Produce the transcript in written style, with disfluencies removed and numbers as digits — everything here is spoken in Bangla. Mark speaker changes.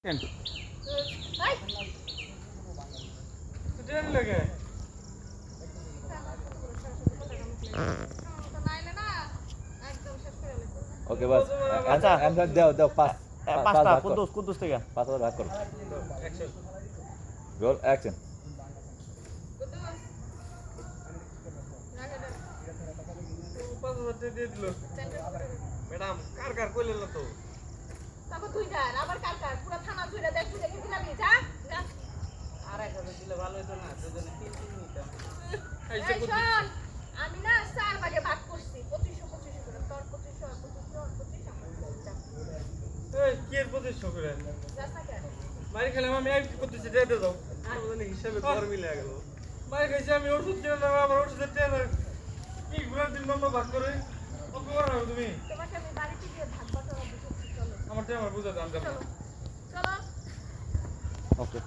Speaker 1: কেন
Speaker 2: এই
Speaker 1: ট্রেন লাগে
Speaker 2: তো নাইলে না একদম শেষ করে লাগবে।
Speaker 3: ওকে বাস
Speaker 1: আচ্ছা।
Speaker 3: অ্যান্সার দাও দাও পাঁচ
Speaker 1: পাঁচটা
Speaker 3: ভাগ করো।
Speaker 1: কুদ্দুস থেকে
Speaker 3: পাঁচ হাজার ভাগ করো
Speaker 1: অ্যাকশন
Speaker 3: রোল অ্যাকশন
Speaker 2: বুদ্ধু রাগে দে
Speaker 1: 5,000 দিয়ে দিল
Speaker 2: সেন্টার করে দে।
Speaker 1: ম্যাডাম কার কার কইলেন না তো
Speaker 2: তারপর তুই যান আবার কার কার পুরো থানা জুড়ে দেখ তুই দেখে দিলামি যা যা।
Speaker 4: আর 1,000 দিলে ভালো হতো না দুজনে 3 নিতাম
Speaker 1: আইসা
Speaker 2: এই শোন আমি না 4 ভাগে ভাগ করছি 2500 করে তোর 2500 আর 2500 আর 25 আমার যা
Speaker 1: এই কি এর প্রতি করে
Speaker 2: যাস না কেন
Speaker 1: মারি খেলে আমি এক করতেছি দিয়ে দাও আমাদের হিসাবে ঘর মিলে গেল মারি খাইছে আমি ওষুধ কিনে নেব আমার ওষুধের টাকা কি ঘুরার দিন মামা ভাগ করে ও খবর রাখো তুমি
Speaker 2: তোমাকে আমি বাড়িতে গিয়ে ভাগ বাটোয়ারা বুঝাচ্ছি চলো
Speaker 1: আমার টাকা আমার বুঝাতে আমি যাবো
Speaker 2: চলো চলো
Speaker 3: ওকে